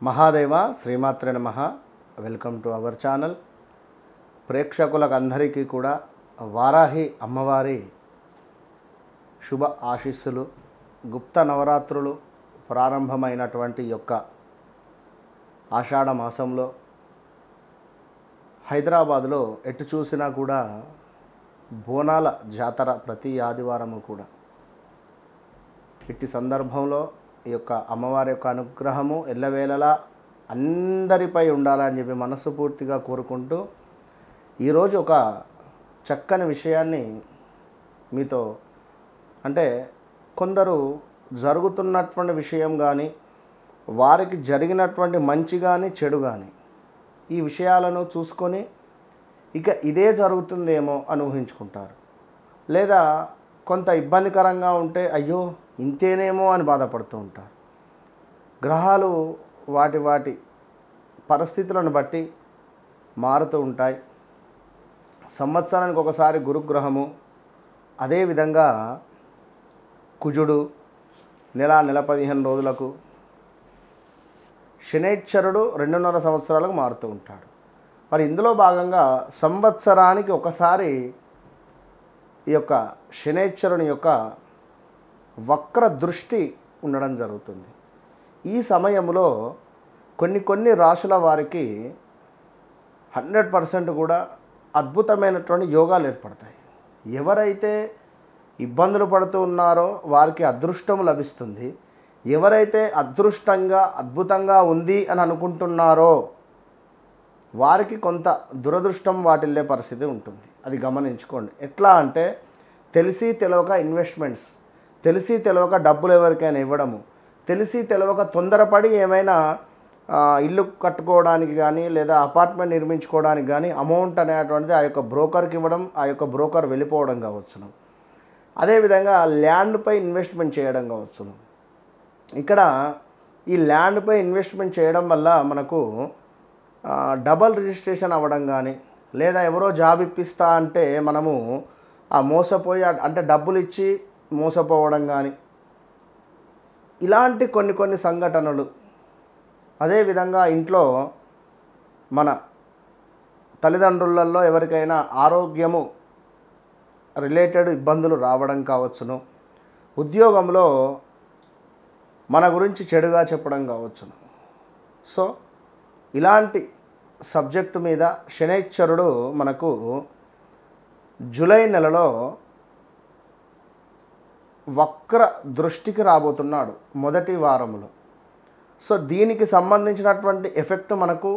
మహాదేవ శ్రీమాత్రే నమః. Welcome to our channel. ప్రేక్షకులకు అందరికీ కూడా వారాహి అమ్మవారి శుభ ఆశీస్సులు. గుప్త నవరాత్రులు ప్రారంభమైనటువంటి యొక్క ఆషాఢ మాసంలో హైదరాబాద్లో ఎటు చూసినా కూడా బోనాల జాతర ప్రతి ఆదివారము కూడా. ఇట్టి సందర్భంలో ఈ యొక్క అమ్మవారి యొక్క అనుగ్రహము ఎల్లవేళలా అందరిపై ఉండాలని చెప్పి మనస్ఫూర్తిగా కోరుకుంటూ ఈరోజు ఒక చక్కని విషయాన్ని మీతో, అంటే కొందరు జరుగుతున్నటువంటి విషయం కానీ, వారికి జరిగినటువంటి మంచి కానీ చెడు కానీ, ఈ విషయాలను చూసుకొని ఇక ఇదే జరుగుతుందేమో అని ఊహించుకుంటారు. లేదా కొంత ఇబ్బందికరంగా ఉంటే అయ్యో ఇంతేనేమో అని బాధపడుతూ ఉంటారు. గ్రహాలు వాటి పరిస్థితులను బట్టి మారుతూ ఉంటాయి. సంవత్సరానికి ఒకసారి గురుగ్రహము, అదేవిధంగా కుజుడు నెల 15 రోజులకు, శనైశ్వరుడు 2.5 సంవత్సరాలకు మారుతూ ఉంటాడు. మరి ఇందులో భాగంగా సంవత్సరానికి ఒకసారి ఈ యొక్క శనైశ్వరుని యొక్క వక్ర దృష్టి ఉండడం జరుగుతుంది. ఈ సమయంలో కొన్ని రాశుల వారికి 100% కూడా అద్భుతమైనటువంటి యోగాలు ఏర్పడతాయి. ఎవరైతే ఇబ్బందులు పడుతూ ఉన్నారో వారికి అదృష్టం లభిస్తుంది. ఎవరైతే అద్భుతంగా ఉంది అని అనుకుంటున్నారో వారికి కొంత దురదృష్టం వాటిల్లే పరిస్థితి ఉంటుంది. అది గమనించుకోండి. ఎట్లా అంటే తెలిసి తెలవక ఇన్వెస్ట్మెంట్స్, తెలిసి తెలవక డబ్బులు ఎవరికైనా ఇవ్వడము, తెలిసి తెలవక తొందరపడి ఏమైనా ఇల్లు కట్టుకోవడానికి కానీ లేదా అపార్ట్మెంట్ నిర్మించుకోవడానికి కానీ అమౌంట్ అనేటువంటిది ఆ యొక్క బ్రోకర్కి ఇవ్వడం, ఆ యొక్క బ్రోకర్ వెళ్ళిపోవడం కావచ్చును. అదేవిధంగా ల్యాండ్పై ఇన్వెస్ట్మెంట్ చేయడం కావచ్చును. ఇక్కడ ఈ ల్యాండ్పై ఇన్వెస్ట్మెంట్ చేయడం వల్ల మనకు డబల్ రిజిస్ట్రేషన్ అవ్వడం కానీ, లేదా ఎవరో జాబ్ ఇప్పిస్తా అంటే మనము ఆ మోసపోయి, అంటే డబ్బులు ఇచ్చి మోసపోవడం కానీ, ఇలాంటి కొన్ని సంఘటనలు. అదేవిధంగా ఇంట్లో మన తల్లిదండ్రులలో ఎవరికైనా ఆరోగ్యము రిలేటెడ్ ఇబ్బందులు రావడం కావచ్చును. ఉద్యోగంలో మన గురించి చెడుగా చెప్పడం కావచ్చును. సో ఇలాంటి సబ్జెక్టు మీద శనైశ్వరుడు మనకు జూలై నెలలో వక్ర దృష్టికి రాబోతున్నాడు మొదటి వారంలో. సో దీనికి సంబంధించినటువంటి ఎఫెక్ట్ మనకు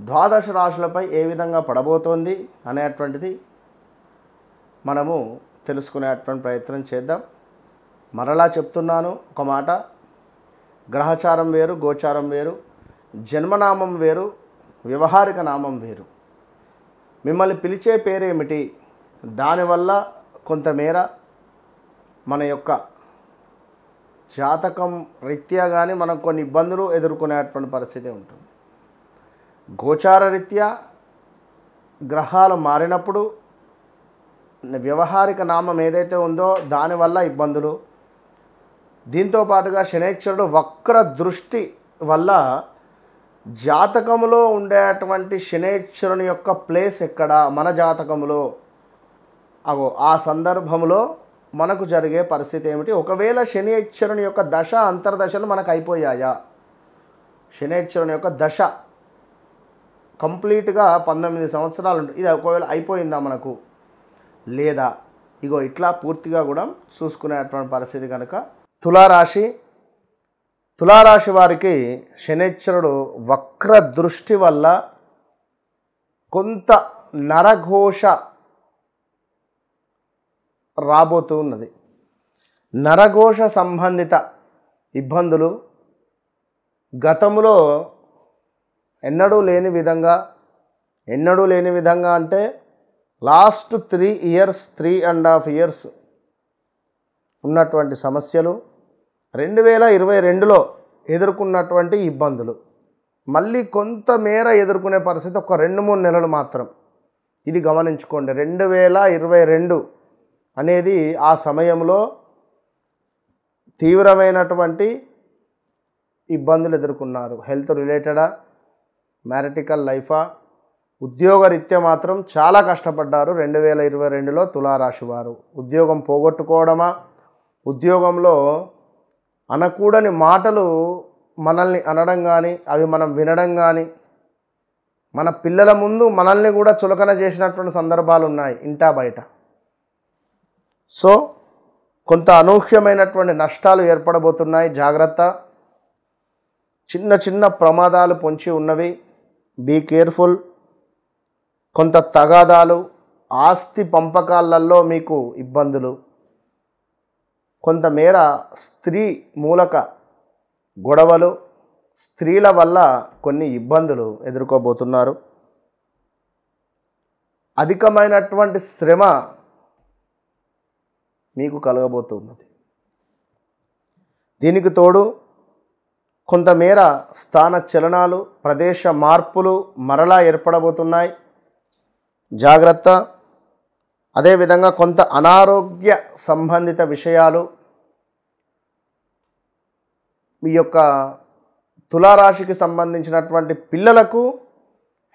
12 రాశులపై ఏ విధంగా పడబోతోంది అనేటువంటిది మనము తెలుసుకునేటువంటి ప్రయత్నం చేద్దాం. మరలా చెప్తున్నాను ఒక మాట, గ్రహచారం వేరు, గోచారం వేరు, జన్మనామం వేరు, వ్యవహారిక నామం వేరు. మిమ్మల్ని పిలిచే పేరేమిటి, దానివల్ల కొంతమేర మన యొక్క జాతకం రీత్యా కానీ మనం కొన్ని ఇబ్బందులు ఎదుర్కొనేటువంటి పరిస్థితి ఉంటుంది. గోచార రీత్యా గ్రహాలు మారినప్పుడు వ్యవహారిక నామం ఏదైతే ఉందో దానివల్ల ఇబ్బందులు. దీంతో పాటుగా శనైశ్వరుడు వక్ర దృష్టి వల్ల జాతకములో ఉండేటువంటి శనైశ్వరుని యొక్క ప్లేస్ ఎక్కడ మన జాతకములో, ఆ సందర్భంలో మనకు జరిగే పరిస్థితి ఏమిటి. ఒకవేళ శనైశ్వరుని యొక్క దశ అంతర్దశలు మనకు అయిపోయాయా, శనైశ్వరుని యొక్క దశ కంప్లీట్గా 19 సంవత్సరాలు ఉంటుంది, ఇది ఒకవేళ అయిపోయిందా మనకు, లేదా ఇట్లా పూర్తిగా కూడా చూసుకునేటువంటి పరిస్థితి కనుక తులారాశి వారికి శనైశ్వరుడు వక్ర దృష్టి వల్ల కొంత నరఘోష రాబోతూ ఉన్నది. నరఘోష సంబంధిత ఇబ్బందులు గతంలో ఎన్నడూ లేని విధంగా అంటే లాస్ట్ 3.5 ఇయర్స్ ఉన్నటువంటి సమస్యలు, 2022లో ఎదుర్కొన్నటువంటి ఇబ్బందులు మళ్ళీ కొంతమేర ఎదుర్కొనే పరిస్థితి ఒక 2-3 నెలలు మాత్రం. ఇది గమనించుకోండి. 2022 అనేది ఆ సమయంలో తీవ్రమైనటువంటి ఇబ్బందులు ఎదుర్కొన్నారు. హెల్త్ రిలేటెడా, మ్యారిటికల్ లైఫా, ఉద్యోగరీత్యా మాత్రం చాలా కష్టపడ్డారు 2022లో తులారాశి వారు. ఉద్యోగం పోగొట్టుకోవడమా, ఉద్యోగంలో అనకూడని మాటలు మనల్ని అనడం కానీ, అవి మనం వినడం కానీ, మన పిల్లల ముందు మనల్ని కూడా చులకన చేసినటువంటి సందర్భాలు ఉన్నాయి ఇంటా బయట. సో కొంత అనూహ్యమైనటువంటి నష్టాలు ఏర్పడబోతున్నాయి, జాగ్రత్త. చిన్న చిన్న ప్రమాదాలు పొంచి ఉన్నవి, బీ కేర్ఫుల్. కొంత తగాదాలు, ఆస్తి పంపకాలలో మీకు ఇబ్బందులు, కొంతమేర స్త్రీ మూలక గొడవలు, స్త్రీల వల్ల కొన్ని ఇబ్బందులు ఎదుర్కోబోతున్నారు. అధికమైనటువంటి శ్రమ మీకు కలగబోతున్నది. దీనికి తోడు కొంతమేర స్థాన చలనాలు, ప్రదేశ మార్పులు మరలా ఏర్పడబోతున్నాయి, జాగ్రత్త. అదేవిధంగా కొంత అనారోగ్య సంబంధిత విషయాలు మీ యొక్క తులారాశికి సంబంధించినటువంటి పిల్లలకు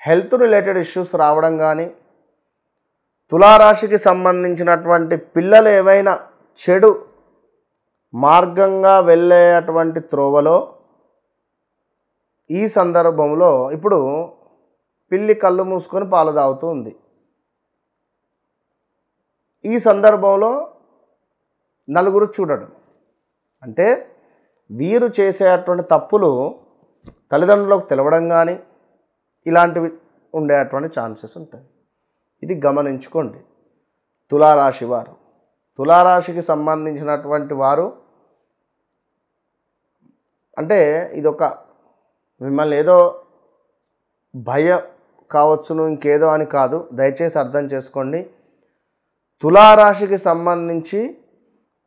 హెల్త్ రిలేటెడ్ ఇష్యూస్ రావడం కానీ, తులారాశికి సంబంధించినటువంటి పిల్లలు ఏవైనా చెడు మార్గంగా వెళ్ళేటువంటి త్రోవలో ఈ సందర్భంలో ఇప్పుడు పిల్లి కళ్ళు మూసుకొని పాలు తాగుతూ ఉంది. ఈ సందర్భంలో నలుగురు చూడడం అంటే వీరు చేసేటువంటి తప్పులు తల్లిదండ్రులకు తెలవడం కానీ ఇలాంటివి ఉండేటువంటి ఛాన్సెస్ ఉంటాయి. ఇది గమనించుకోండి. తులారాశి వారు, తులారాశికి సంబంధించినటువంటి వారు అంటే ఇదొక మిమ్మల్ని ఏదో భయం కావచ్చును, ఇంకేదో అని కాదు, దయచేసి అర్థం చేసుకోండి. తులారాశికి సంబంధించి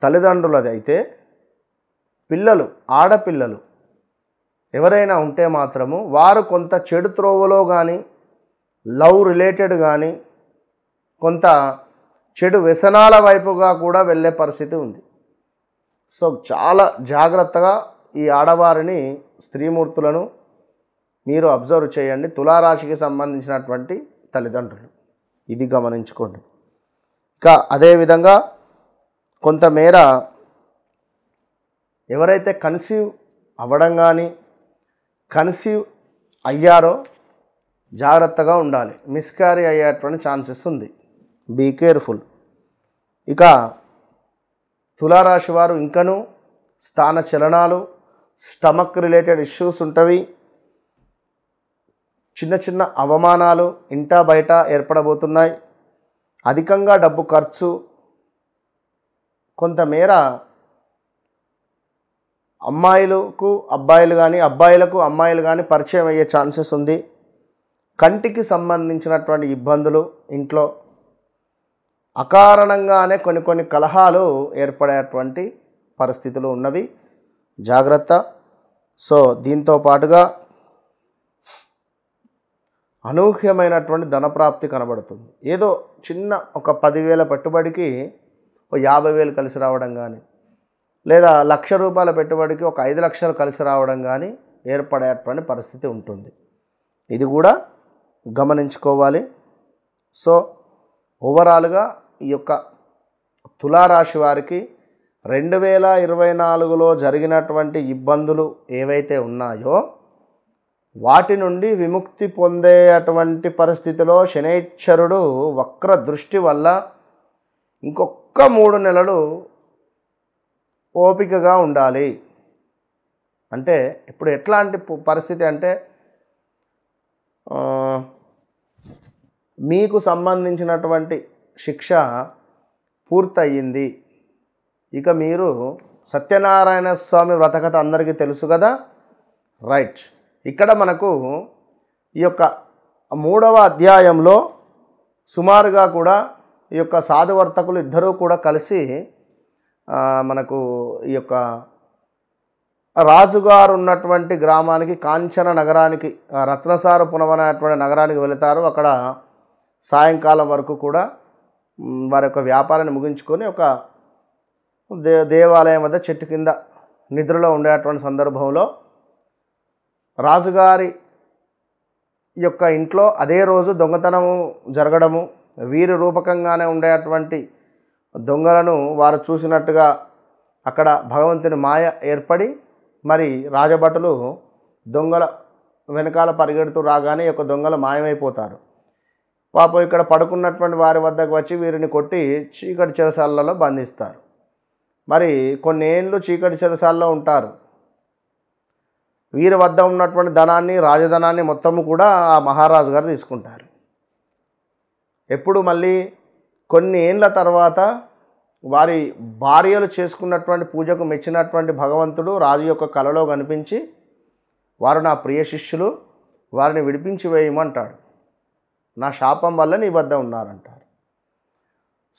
తల్లిదండ్రులది అయితే పిల్లలు, ఆడపిల్లలు ఎవరైనా ఉంటే మాత్రము వారు కొంత చెడు త్రోవలో కానీ, లవ్ రిలేటెడ్ కానీ, కొంత చెడు వ్యసనాల వైపుగా కూడా వెళ్ళే పరిస్థితి ఉంది. సో చాలా జాగ్రత్తగా ఈ ఆడవారిని, స్త్రీమూర్తులను మీరు అబ్జర్వ్ చేయండి. తులారాశికి సంబంధించినటువంటి తల్లిదండ్రులు ఇది గమనించుకోండి. ఇంకా అదేవిధంగా కొంతమేర ఎవరైతే కన్సీవ్ అవ్వడం కానీ, కన్సీవ్ అయ్యారో జాగ్రత్తగా ఉండాలి. మిస్క్యారీ అయ్యేటువంటి ఛాన్సెస్ ఉంది, బీ కేర్ఫుల్. ఇక తులారాశి వారు ఇంకను స్థాన చలనాలు, స్టమక్ రిలేటెడ్ ఇష్యూస్ ఉంటవి, చిన్న చిన్న అవమానాలు ఇంటా బయట ఏర్పడబోతున్నాయి, అధికంగా డబ్బు ఖర్చు, కొంతమేర అమ్మాయిలకు అబ్బాయిలు కానీ, అబ్బాయిలకు అమ్మాయిలు కానీ పరిచయం అయ్యే ఛాన్సెస్ ఉంది. కంటికి సంబంధించినటువంటి ఇబ్బందులు ఇంట్లో, అకారణంగానే కొన్ని కలహాలు ఏర్పడేటువంటి పరిస్థితులు ఉన్నవి, జాగ్రత్త. సో దీంతో పాటుగా అనూహ్యమైనటువంటి ధనప్రాప్తి కనబడుతుంది. ఏదో చిన్న ఒక 10,000 పెట్టుబడికి ఒక 50,000 కలిసి రావడం కానీ, లేదా ₹1,00,000 పెట్టుబడికి ఒక 5 లక్షలు కలిసి రావడం కానీ ఏర్పడేటువంటి పరిస్థితి ఉంటుంది. ఇది కూడా గమనించుకోవాలి. సో ఓవరాల్గా ఈ యొక్క తులారాశి వారికి 2024లో జరిగినటువంటి ఇబ్బందులు ఏవైతే ఉన్నాయో వాటి నుండి విముక్తి పొందేటువంటి పరిస్థితిలో శనైశ్వరుడు వక్ర దృష్టి వల్ల ఇంకొక 3 నెలలు ఓపికగా ఉండాలి. అంటే ఇప్పుడు ఎట్లాంటి పరిస్థితి అంటే మీకు సంబంధించినటువంటి శిక్ష పూర్తయింది. ఇక మీరు సత్యనారాయణ స్వామి వ్రతకథ అందరికీ తెలుసు కదా, రైట్. ఇక్కడ మనకు ఈ యొక్క 3వ అధ్యాయంలో సుమారుగా కూడా ఈ యొక్క సాధువర్తకులు ఇద్దరూ కూడా కలిసి మనకు ఈ యొక్క రాజుగారు ఉన్నటువంటి గ్రామానికి, కాంచన నగరానికి, రత్నసారపురం అనేటువంటి నగరానికి వెళతారు. అక్కడ సాయంకాలం వరకు కూడా వారి యొక్క వ్యాపారాన్ని ముగించుకొని ఒక దేవాలయం వద్ద చెట్టు కింద నిద్రలో ఉండేటువంటి సందర్భంలో రాజుగారి యొక్క ఇంట్లో అదే రోజు దొంగతనము జరగడము, వీరి రూపకంగానే ఉండేటువంటి దొంగలను వారు చూసినట్టుగా అక్కడ భగవంతుని మాయ ఏర్పడి మరి రాజభటులు దొంగల వెనకాల పరిగెడుతూ రాగానే యొక్క దొంగలు మాయమైపోతారు. పాపం ఇక్కడ పడుకున్నటువంటి వారి వద్దకు వచ్చి వీరిని కొట్టి చీకటి చెరసాలలో బంధిస్తారు. మరి కొన్ని ఏళ్ళు చీకటి చెరసాలలో ఉంటారు. వీరి వద్ద ఉన్నటువంటి ధనాన్ని, రాజధనాన్ని మొత్తము కూడా ఆ మహారాజు గారు తీసుకుంటారు. ఎప్పుడు మళ్ళీ కొన్ని ఏండ్ల తర్వాత వారి భార్యలు చేసుకున్నటువంటి పూజకు మెచ్చినటువంటి భగవంతుడు రాజు యొక్క కలలో కనిపించి, వారు నా ప్రియ శిష్యులు, వారిని విడిపించి వేయమంటాడు. నా శాపం వల్ల నీ వద్ద ఉన్నారంటారు.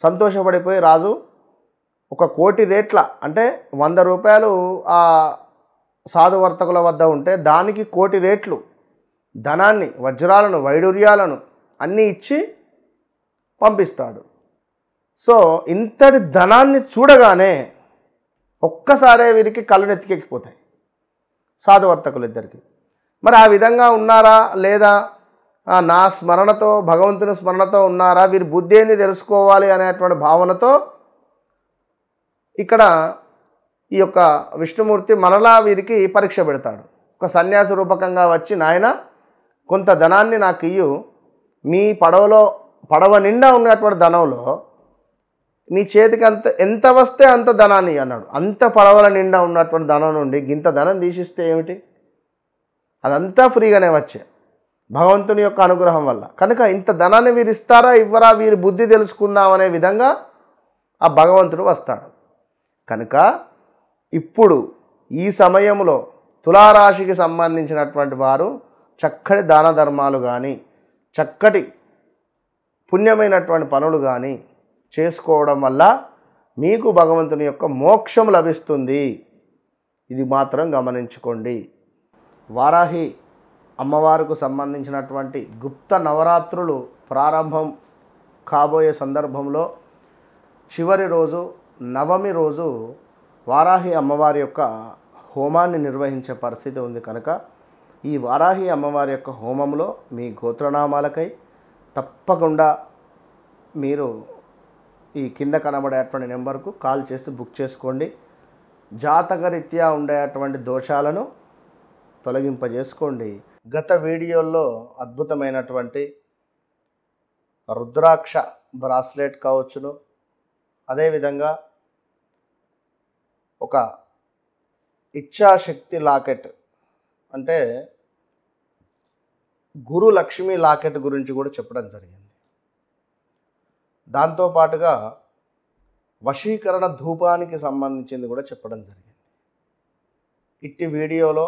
సంతోషపడిపోయి రాజు 1,00,00,000 రేట్ల అంటే 100 రూపాయలు ఆ సాధువర్తకుల వద్ద ఉంటే దానికి 1,00,00,000 రేట్లు ధనాన్ని, వజ్రాలను, వైడూర్యాలను అన్నీ ఇచ్చి పంపిస్తాడు. సో ఇంతటి ధనాన్ని చూడగానే ఒక్కసారే వీరికి కళ్ళు నెత్తికెక్కిపోతాయి సాధువర్తకులిద్దరికి. మరి ఆ విధంగా ఉన్నారా లేదా, నా స్మరణతో, భగవంతుని స్మరణతో ఉన్నారా, వీరి బుద్ధి ఏంది తెలుసుకోవాలి అనేటువంటి భావనతో ఇక్కడ ఈ యొక్క విష్ణుమూర్తి మరలా వీరికి పరీక్ష పెడతాడు. ఒక సన్యాసి రూపకంగా వచ్చి, నాయన కొంత ధనాన్ని నాకు ఇయ్యు, మీ పడవ నిండా ఉన్నటువంటి ధనంలో మీ చేతికి ఎంత వస్తే అంత ధనాన్ని అన్నాడు. అంత పడవల నిండా ఉన్నటువంటి ధనం నుండి గింత ధనం తీసిస్తే ఏమిటి, అదంతా ఫ్రీగానే వచ్చే భగవంతుని యొక్క అనుగ్రహం వల్ల. కనుక ఇంత ధనాన్ని వీరు ఇస్తారా ఇవ్వరా, వీరి బుద్ధి తెలుసుకుందామనే విధంగా ఆ భగవంతుడు వస్తాడు. కనుక ఇప్పుడు ఈ సమయంలో తులారాశికి సంబంధించినటువంటి వారు చక్కటి దాన ధర్మాలు కానీ, చక్కటి పుణ్యమైనటువంటి పనులు కానీ చేసుకోవడం వల్ల మీకు భగవంతుని యొక్క మోక్షం లభిస్తుంది. ఇది మాత్రం గమనించుకోండి. వారాహి అమ్మవారికి సంబంధించినటువంటి గుప్త నవరాత్రులు ప్రారంభం కాబోయే సందర్భంలో చివరి రోజు, నవమి రోజు వారాహి అమ్మవారి యొక్క హోమాన్ని నిర్వహించే పరిస్థితి ఉంది. కనుక ఈ వారాహి అమ్మవారి యొక్క హోమంలో మీ గోత్రనామాలకై తప్పకుండా మీరు ఈ కింద కనబడేటువంటి నెంబర్కు కాల్ చేసి బుక్ చేసుకోండి. జాతకరీత్యా ఉండేటువంటి దోషాలను తొలగింపజేసుకోండి. గత వీడియోల్లో అద్భుతమైనటువంటి రుద్రాక్ష బ్రాస్లెట్ కావచ్చును, అదేవిధంగా ఒక ఇచ్ఛాశక్తి లాకెట్ అంటే గురు లక్ష్మీ లాకెట్ గురించి కూడా చెప్పడం జరిగింది. దాంతోపాటుగా వశీకరణ ధూపానికి సంబంధించింది కూడా చెప్పడం జరిగింది. ఇట్టి వీడియోలో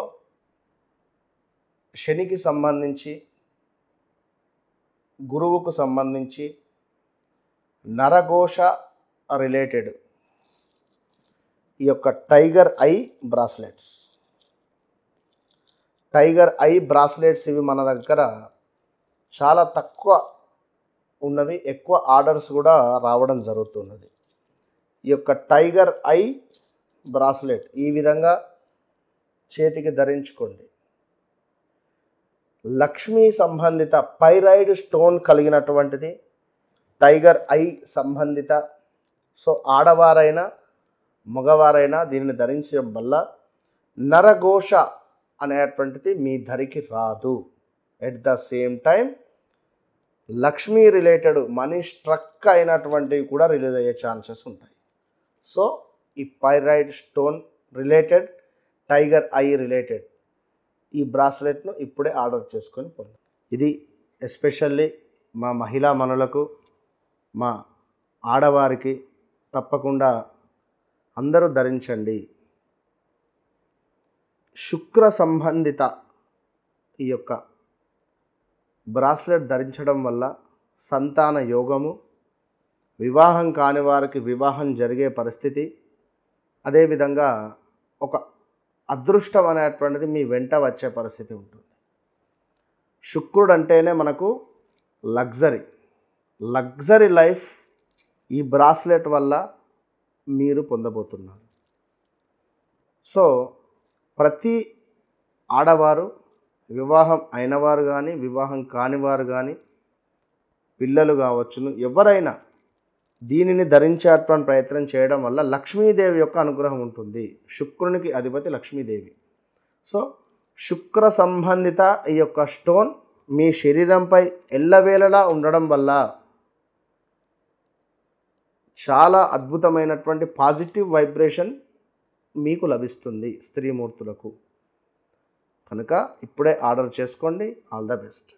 శనికి సంబంధించి, గురువుకు సంబంధించి, నరఘోష రిలేటెడ్ ఈ యొక్క టైగర్ ఐ బ్రాస్లెట్స్ ఇవి మన దగ్గర చాలా తక్కువ ఉన్నవి, ఎక్కువ ఆర్డర్స్ కూడా రావడం జరుగుతున్నది. ఈ యొక్క టైగర్ ఐ బ్రాస్లెట్ ఈ విధంగా చేతికి ధరించుకోండి. లక్ష్మీ సంబంధిత పైరైడ్ స్టోన్ కలిగినటువంటిది టైగర్ ఐ సంబంధిత. సో ఆడవారైనా మగవారైనా దీనిని ధరించడం వల్ల నరఘోష అనేటువంటిది మీ ధరికి రాదు. At the same time Lakshmi related money struck అయినటువంటివి కూడా రిలీజ్ అయ్యే ఛాన్సెస్ ఉంటాయి. సో ఈ pyrite stone related, tiger eye related ఈ బ్రాస్లెట్ను ఇప్పుడే ఆర్డర్ చేసుకొని పొందండి. ఇది ఎస్పెషల్లీ మా మహిళా మనులకు, మా ఆడవారికి తప్పకుండా అందరూ ధరించండి. శుక్ర సంబంధిత ఈ యొక్క బ్రాస్లెట్ ధరించడం వల్ల సంతాన యోగము, వివాహం కాని వారికి వివాహం జరిగే పరిస్థితి, అదేవిధంగా ఒక అదృష్టం అనేటువంటిది మీ వెంట వచ్చే పరిస్థితి ఉంటుంది. శుక్రుడు అంటేనే మనకు లగ్జరీ లైఫ్ ఈ బ్రాస్లెట్ వల్ల మీరు పొందబోతున్నారు. సో ప్రతి ఆడవారు వివాహం అయినవారు కానీ వివాహం కానివారు కానీ పిల్లలు కావచ్చును, ఎవరైనా దీనిని ధరించేటువంటి ప్రయత్నం చేయడం వల్ల లక్ష్మీదేవి యొక్క అనుగ్రహం ఉంటుంది. శుక్రునికి అధిపతి లక్ష్మీదేవి. సో శుక్ర సంబంధిత ఈ యొక్క స్టోన్ మీ శరీరంపై ఎల్లవేళలా ఉండడం వల్ల చాలా అద్భుతమైనటువంటి పాజిటివ్ వైబ్రేషన్ మీకు లభిస్తుంది స్త్రీమూర్తులకు. కనుక ఇప్పుడే ఆర్డర్ చేసుకోండి. All the best.